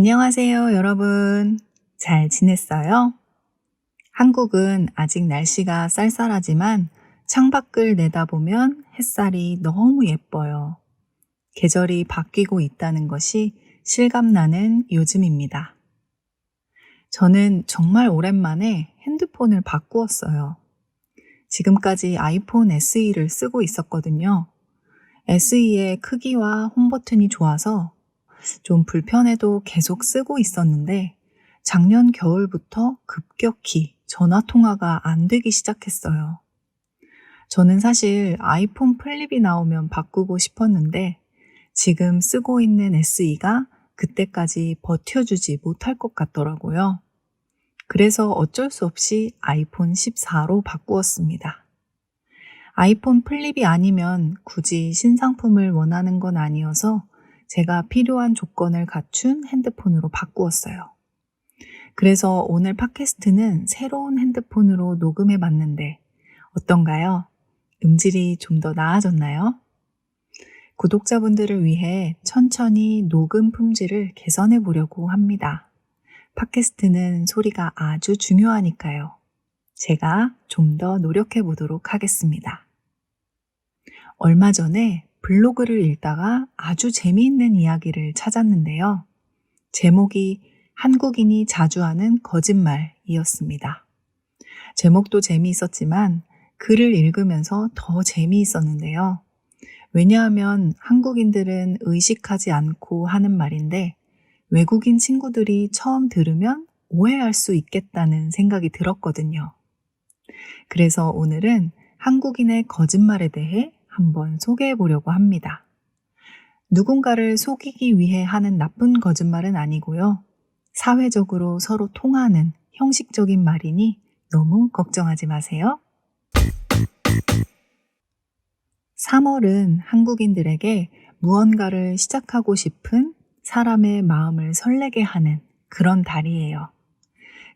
안녕하세요, 여러분. 잘 지냈어요? 한국은 아직 날씨가 쌀쌀하지만 창밖을 내다보면 햇살이 너무 예뻐요. 계절이 바뀌고 있다는 것이 실감나는 요즘입니다. 저는 정말 오랜만에 핸드폰을 바꾸었어요. 지금까지 아이폰 SE를 쓰고 있었거든요. SE의 크기와 홈 버튼이 좋아서 좀 불편해도 계속 쓰고 있었는데 작년 겨울부터 급격히 전화 통화가 안 되기 시작했어요. 저는 사실 아이폰 플립이 나오면 바꾸고 싶었는데 지금 쓰고 있는 SE가 그때까지 버텨주지 못할 것 같더라고요. 그래서 어쩔 수 없이 아이폰 14로 바꾸었습니다. 아이폰 플립이 아니면 굳이 신상품을 원하는 건 아니어서 제가 필요한 조건을 갖춘 핸드폰으로 바꾸었어요. 그래서 오늘 팟캐스트는 새로운 핸드폰으로 녹음해 봤는데 어떤가요? 음질이 좀 더 나아졌나요? 구독자분들을 위해 천천히 녹음 품질을 개선해 보려고 합니다. 팟캐스트는 소리가 아주 중요하니까요. 제가 좀 더 노력해 보도록 하겠습니다. 얼마 전에 블로그를 읽다가 아주 재미있는 이야기를 찾았는데요. 제목이 한국인이 자주 하는 거짓말이었습니다. 제목도 재미있었지만 글을 읽으면서 더 재미있었는데요. 왜냐하면 한국인들은 의식하지 않고 하는 말인데 외국인 친구들이 처음 들으면 오해할 수 있겠다는 생각이 들었거든요. 그래서 오늘은 한국인의 거짓말에 대해 한번 소개해 보려고 합니다. 누군가를 속이기 위해 하는 나쁜 거짓말은 아니고요. 사회적으로 서로 통하는 형식적인 말이니 너무 걱정하지 마세요. 3월은 한국인들에게 무언가를 시작하고 싶은 사람의 마음을 설레게 하는 그런 달이에요.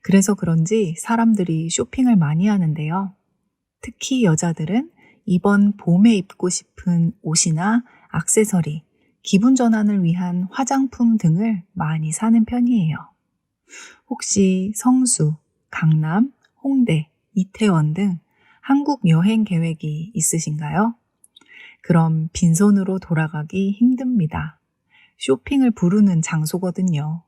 그래서 그런지 사람들이 쇼핑을 많이 하는데요. 특히 여자들은 이번 봄에 입고 싶은 옷이나 액세서리, 기분 전환을 위한 화장품 등을 많이 사는 편이에요. 혹시 성수, 강남, 홍대, 이태원 등 한국 여행 계획이 있으신가요? 그럼 빈손으로 돌아가기 힘듭니다. 쇼핑을 부르는 장소거든요.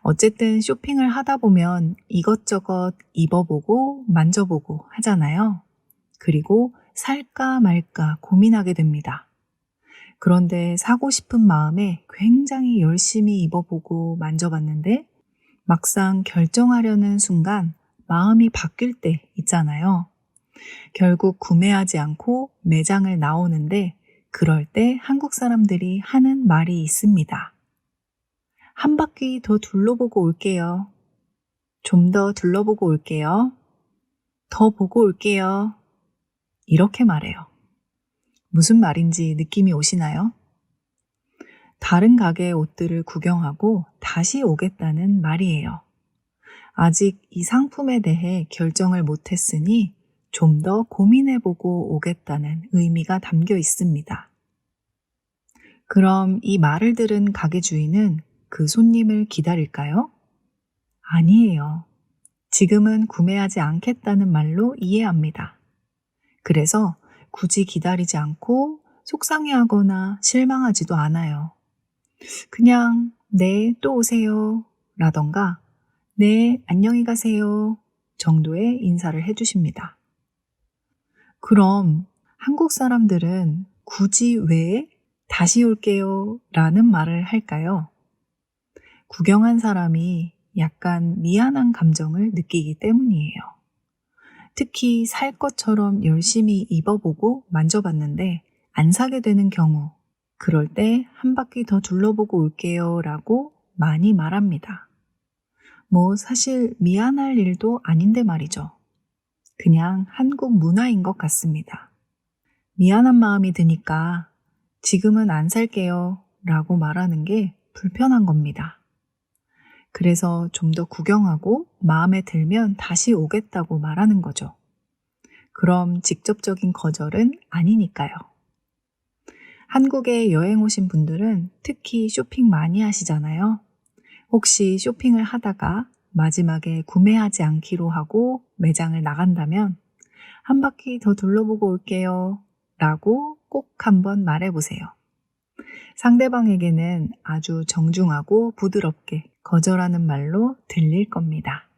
어쨌든 쇼핑을 하다 보면 이것저것 입어보고 만져보고 하잖아요. 그리고 살까 말까 고민하게 됩니다. 그런데 사고 싶은 마음에 굉장히 열심히 입어보고 만져봤는데 막상 결정하려는 순간 마음이 바뀔 때 있잖아요. 결국 구매하지 않고 매장을 나오는데 그럴 때 한국 사람들이 하는 말이 있습니다. 한 바퀴 더 둘러보고 올게요. 좀 더 둘러보고 올게요. 더 보고 올게요. 이렇게 말해요. 무슨 말인지 느낌이 오시나요? 다른 가게의 옷들을 구경하고 다시 오겠다는 말이에요. 아직 이 상품에 대해 결정을 못했으니 좀 더 고민해보고 오겠다는 의미가 담겨 있습니다. 그럼 이 말을 들은 가게 주인은 그 손님을 기다릴까요? 아니에요. 지금은 구매하지 않겠다는 말로 이해합니다. 그래서 굳이 기다리지 않고 속상해하거나 실망하지도 않아요. 그냥 네, 또 오세요 라던가 네, 안녕히 가세요 정도의 인사를 해주십니다. 그럼 한국 사람들은 굳이 왜 다시 올게요 라는 말을 할까요? 구경한 사람이 약간 미안한 감정을 느끼기 때문이에요. 특히 살 것처럼 열심히 입어보고 만져봤는데 안 사게 되는 경우, 그럴 때 한 바퀴 더 둘러보고 올게요 라고 많이 말합니다. 사실 미안할 일도 아닌데 말이죠. 그냥 한국 문화인 것 같습니다. 미안한 마음이 드니까 지금은 안 살게요 라고 말하는 게 불편한 겁니다. 그래서 좀 더 구경하고 마음에 들면 다시 오겠다고 말하는 거죠. 그럼 직접적인 거절은 아니니까요. 한국에 여행 오신 분들은 특히 쇼핑 많이 하시잖아요. 혹시 쇼핑을 하다가 마지막에 구매하지 않기로 하고 매장을 나간다면 한 바퀴 더 둘러보고 올게요 라고 꼭 한번 말해보세요. 상대방에게는 아주 정중하고 부드럽게 거절하는 말로 들릴 겁니다.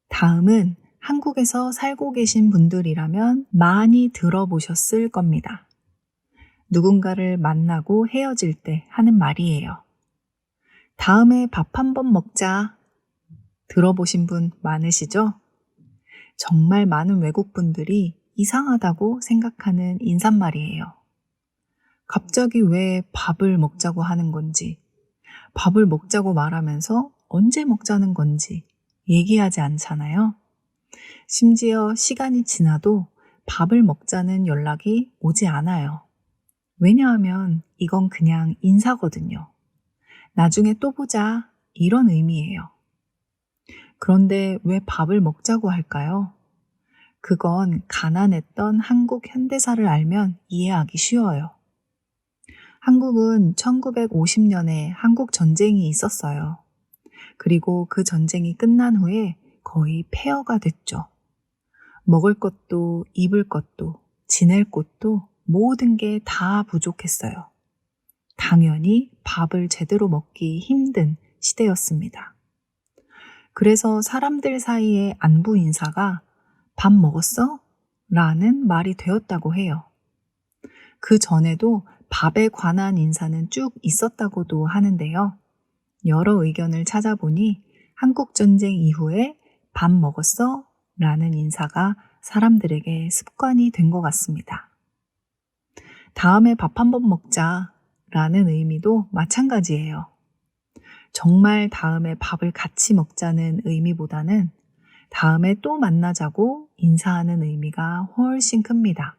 다음은 한국에서 살고 계신 분들이라면 많이 들어보셨을 겁니다. 누군가를 만나고 헤어질 때 하는 말이에요. 다음에 밥 한번 먹자. 들어보신 분 많으시죠? 정말 많은 외국 분들이 이상하다고 생각하는 인사말이에요. 갑자기 왜 밥을 먹자고 하는 건지, 밥을 먹자고 말하면서 언제 먹자는 건지 얘기하지 않잖아요. 심지어 시간이 지나도 밥을 먹자는 연락이 오지 않아요. 왜냐하면 이건 그냥 인사거든요. 나중에 또 보자 이런 의미예요. 그런데 왜 밥을 먹자고 할까요? 그건 가난했던 한국 현대사를 알면 이해하기 쉬워요. 한국은 1950년에 한국 전쟁이 있었어요. 그리고 그 전쟁이 끝난 후에 거의 폐허가 됐죠. 먹을 것도 입을 것도 지낼 곳도 모든 게 다 부족했어요. 당연히 밥을 제대로 먹기 힘든 시대였습니다. 그래서 사람들 사이의 안부 인사가 밥 먹었어? 라는 말이 되었다고 해요. 그 전에도 밥에 관한 인사는 쭉 있었다고도 하는데요. 여러 의견을 찾아보니 한국전쟁 이후에 밥 먹었어? 라는 인사가 사람들에게 습관이 된 것 같습니다. 다음에 밥 한번 먹자 라는 의미도 마찬가지예요. 정말 다음에 밥을 같이 먹자는 의미보다는 다음에 또 만나자고 인사하는 의미가 훨씬 큽니다.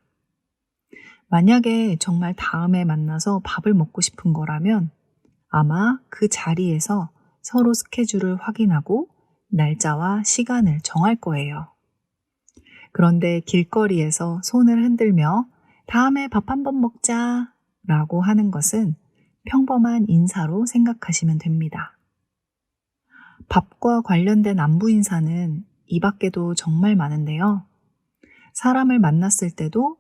만약에 정말 다음에 만나서 밥을 먹고 싶은 거라면 아마 그 자리에서 서로 스케줄을 확인하고 날짜와 시간을 정할 거예요. 그런데 길거리에서 손을 흔들며 다음에 밥 한번 먹자 라고 하는 것은 평범한 인사로 생각하시면 됩니다. 밥과 관련된 안부 인사는 이 밖에도 정말 많은데요. 사람을 만났을 때도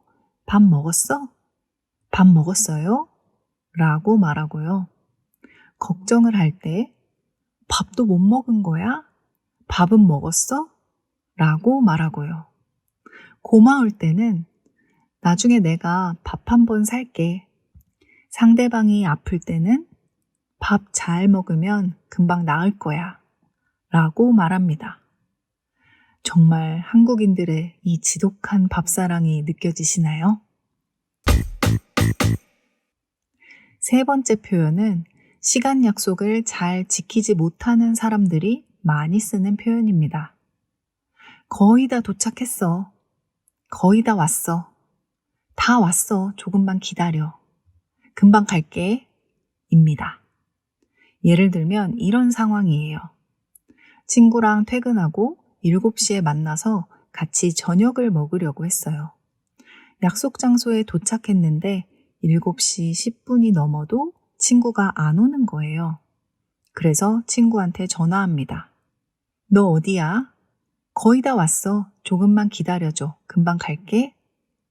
밥 먹었어? 밥 먹었어요? 라고 말하고요. 걱정을 할 때 밥도 못 먹은 거야? 밥은 먹었어? 라고 말하고요. 고마울 때는 나중에 내가 밥 한 번 살게. 상대방이 아플 때는 밥 잘 먹으면 금방 나을 거야. 라고 말합니다. 정말 한국인들의 이 지독한 밥사랑이 느껴지시나요? 세 번째 표현은 시간 약속을 잘 지키지 못하는 사람들이 많이 쓰는 표현입니다. 거의 다 도착했어. 거의 다 왔어. 다 왔어. 조금만 기다려. 금방 갈게. 입니다. 예를 들면 이런 상황이에요. 친구랑 퇴근하고 7시에 만나서 같이 저녁을 먹으려고 했어요. 약속 장소에 도착했는데 7시 10분이 넘어도 친구가 안 오는 거예요. 그래서 친구한테 전화합니다. 너 어디야? 거의 다 왔어. 조금만 기다려줘. 금방 갈게.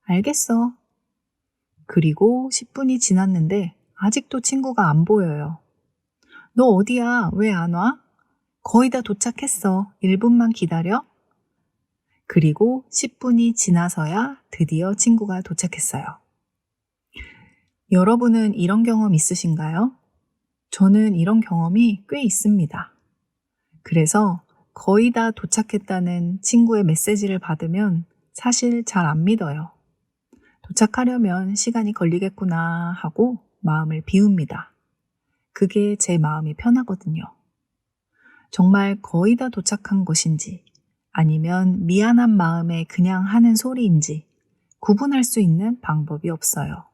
알겠어. 그리고 10분이 지났는데 아직도 친구가 안 보여요. 너 어디야? 왜 안 와? 거의 다 도착했어. 1분만 기다려. 그리고 10분이 지나서야 드디어 친구가 도착했어요. 여러분은 이런 경험 있으신가요? 저는 이런 경험이 꽤 있습니다. 그래서 거의 다 도착했다는 친구의 메시지를 받으면 사실 잘 안 믿어요. 도착하려면 시간이 걸리겠구나 하고 마음을 비웁니다. 그게 제 마음이 편하거든요. 정말 거의 다 도착한 것인지 아니면 미안한 마음에 그냥 하는 소리인지 구분할 수 있는 방법이 없어요.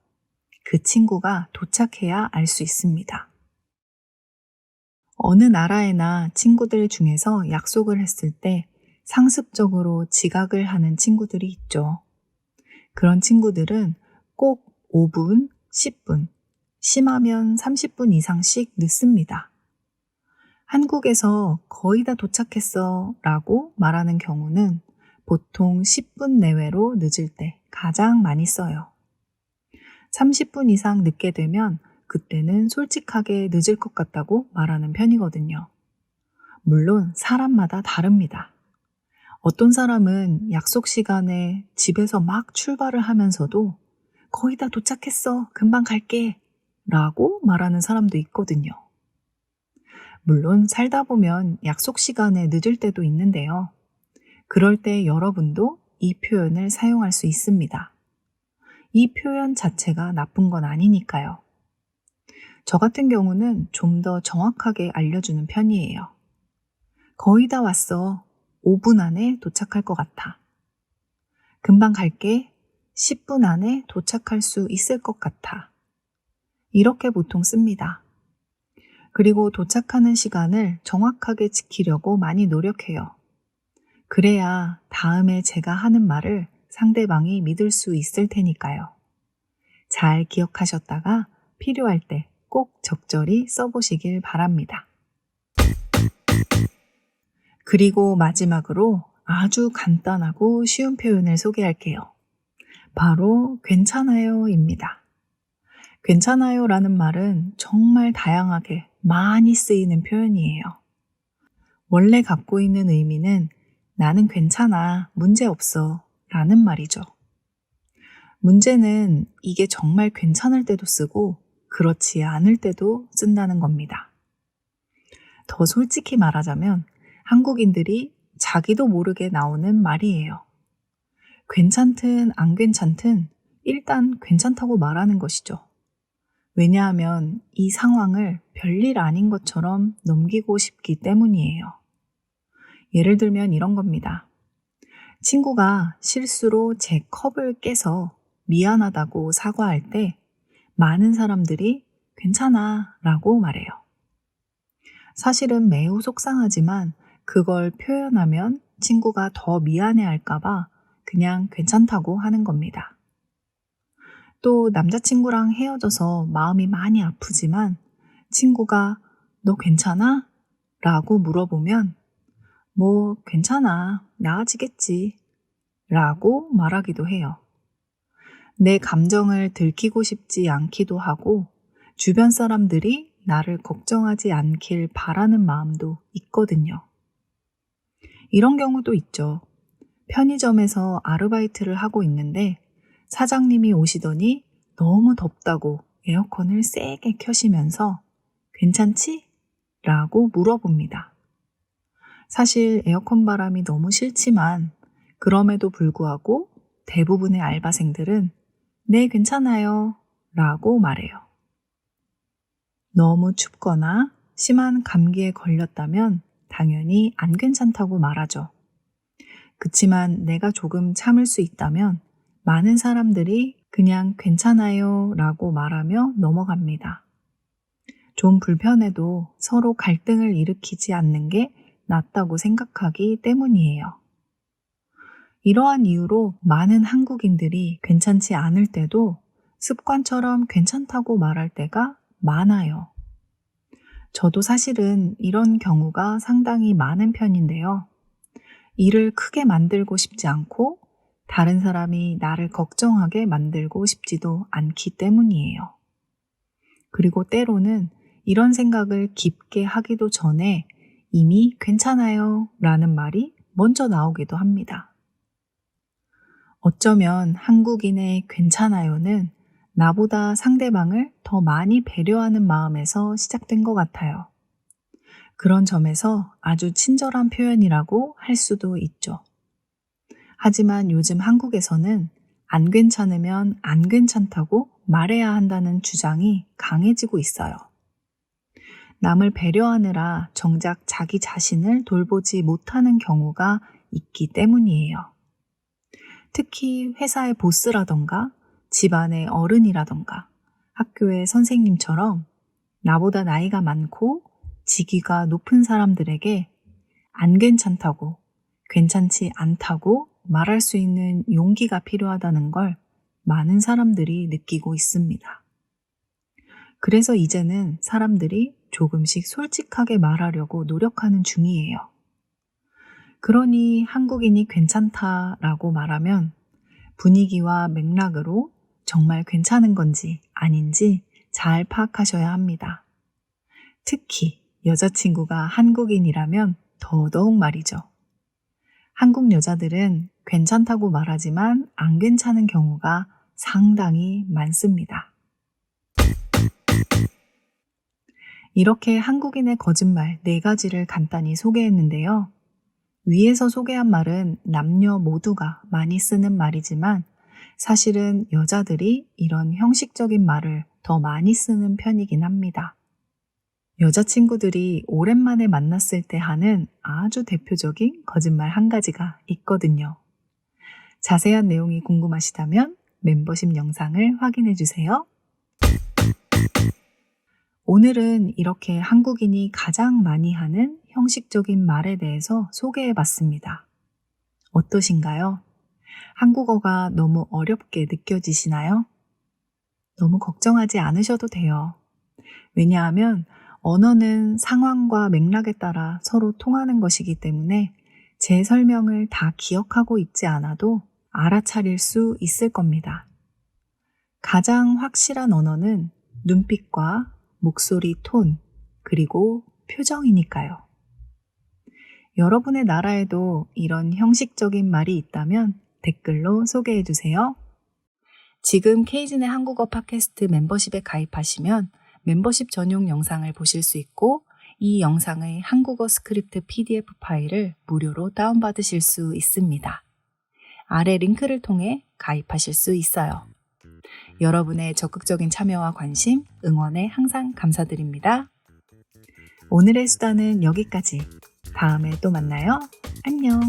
그 친구가 도착해야 알 수 있습니다. 어느 나라에나 친구들 중에서 약속을 했을 때 상습적으로 지각을 하는 친구들이 있죠. 그런 친구들은 꼭 5분, 10분, 심하면 30분 이상씩 늦습니다. 한국에서 거의 다 도착했어 라고 말하는 경우는 보통 10분 내외로 늦을 때 가장 많이 써요. 30분 이상 늦게 되면 그때는 솔직하게 늦을 것 같다고 말하는 편이거든요. 물론 사람마다 다릅니다. 어떤 사람은 약속 시간에 집에서 막 출발을 하면서도 거의 다 도착했어, 금방 갈게 라고 말하는 사람도 있거든요. 물론 살다 보면 약속 시간에 늦을 때도 있는데요. 그럴 때 여러분도 이 표현을 사용할 수 있습니다. 이 표현 자체가 나쁜 건 아니니까요. 저 같은 경우는 좀 더 정확하게 알려주는 편이에요. 거의 다 왔어. 5분 안에 도착할 것 같아. 금방 갈게. 10분 안에 도착할 수 있을 것 같아. 이렇게 보통 씁니다. 그리고 도착하는 시간을 정확하게 지키려고 많이 노력해요. 그래야 다음에 제가 하는 말을 상대방이 믿을 수 있을 테니까요. 잘 기억하셨다가 필요할 때 꼭 적절히 써보시길 바랍니다. 그리고 마지막으로 아주 간단하고 쉬운 표현을 소개할게요. 바로 괜찮아요입니다. 괜찮아요라는 말은 정말 다양하게 많이 쓰이는 표현이에요. 원래 갖고 있는 의미는 나는 괜찮아, 문제 없어 라는 말이죠. 문제는 이게 정말 괜찮을 때도 쓰고 그렇지 않을 때도 쓴다는 겁니다. 더 솔직히 말하자면 한국인들이 자기도 모르게 나오는 말이에요. 괜찮든 안 괜찮든 일단 괜찮다고 말하는 것이죠. 왜냐하면 이 상황을 별일 아닌 것처럼 넘기고 싶기 때문이에요. 예를 들면 이런 겁니다. 친구가 실수로 제 컵을 깨서 미안하다고 사과할 때 많은 사람들이 괜찮아 라고 말해요. 사실은 매우 속상하지만 그걸 표현하면 친구가 더 미안해 할까봐 그냥 괜찮다고 하는 겁니다. 또 남자친구랑 헤어져서 마음이 많이 아프지만 친구가 너 괜찮아? 라고 물어보면 뭐 괜찮아, 나아지겠지 라고 말하기도 해요. 내 감정을 들키고 싶지 않기도 하고 주변 사람들이 나를 걱정하지 않길 바라는 마음도 있거든요. 이런 경우도 있죠. 편의점에서 아르바이트를 하고 있는데 사장님이 오시더니 너무 덥다고 에어컨을 세게 켜시면서 괜찮지? 라고 물어봅니다. 사실 에어컨 바람이 너무 싫지만 그럼에도 불구하고 대부분의 알바생들은 네, 괜찮아요 라고 말해요. 너무 춥거나 심한 감기에 걸렸다면 당연히 안 괜찮다고 말하죠. 그치만 내가 조금 참을 수 있다면 많은 사람들이 그냥 괜찮아요 라고 말하며 넘어갑니다. 좀 불편해도 서로 갈등을 일으키지 않는 게 낫다고 생각하기 때문이에요. 이러한 이유로 많은 한국인들이 괜찮지 않을 때도 습관처럼 괜찮다고 말할 때가 많아요. 저도 사실은 이런 경우가 상당히 많은 편인데요. 일을 크게 만들고 싶지 않고 다른 사람이 나를 걱정하게 만들고 싶지도 않기 때문이에요. 그리고 때로는 이런 생각을 깊게 하기도 전에 이미 괜찮아요 라는 말이 먼저 나오기도 합니다. 어쩌면 한국인의 괜찮아요는 나보다 상대방을 더 많이 배려하는 마음에서 시작된 것 같아요. 그런 점에서 아주 친절한 표현이라고 할 수도 있죠. 하지만 요즘 한국에서는 안 괜찮으면 안 괜찮다고 말해야 한다는 주장이 강해지고 있어요. 남을 배려하느라 정작 자기 자신을 돌보지 못하는 경우가 있기 때문이에요. 특히 회사의 보스라던가 집안의 어른이라던가 학교의 선생님처럼 나보다 나이가 많고 직위가 높은 사람들에게 안 괜찮다고, 괜찮지 않다고 말할 수 있는 용기가 필요하다는 걸 많은 사람들이 느끼고 있습니다. 그래서 이제는 사람들이 조금씩 솔직하게 말하려고 노력하는 중이에요. 그러니 한국인이 괜찮다라고 말하면 분위기와 맥락으로 정말 괜찮은 건지 아닌지 잘 파악하셔야 합니다. 특히 여자친구가 한국인이라면 더더욱 말이죠. 한국 여자들은 괜찮다고 말하지만 안 괜찮은 경우가 상당히 많습니다. 이렇게 한국인의 거짓말 4가지를 간단히 소개했는데요. 위에서 소개한 말은 남녀 모두가 많이 쓰는 말이지만 사실은 여자들이 이런 형식적인 말을 더 많이 쓰는 편이긴 합니다. 여자친구들이 오랜만에 만났을 때 하는 아주 대표적인 거짓말 한 가지가 있거든요. 자세한 내용이 궁금하시다면 멤버십 영상을 확인해 주세요. 오늘은 이렇게 한국인이 가장 많이 하는 형식적인 말에 대해서 소개해 봤습니다. 어떠신가요? 한국어가 너무 어렵게 느껴지시나요? 너무 걱정하지 않으셔도 돼요. 왜냐하면 언어는 상황과 맥락에 따라 서로 통하는 것이기 때문에 제 설명을 다 기억하고 있지 않아도 알아차릴 수 있을 겁니다. 가장 확실한 언어는 눈빛과 목소리 톤, 그리고 표정이니까요. 여러분의 나라에도 이런 형식적인 말이 있다면 댓글로 소개해 주세요. 지금 케이진의 한국어 팟캐스트 멤버십에 가입하시면 멤버십 전용 영상을 보실 수 있고 이 영상의 한국어 스크립트 PDF 파일을 무료로 다운받으실 수 있습니다. 아래 링크를 통해 가입하실 수 있어요. 여러분의 적극적인 참여와 관심, 응원에 항상 감사드립니다. 오늘의 수다는 여기까지. 다음에 또 만나요. 안녕.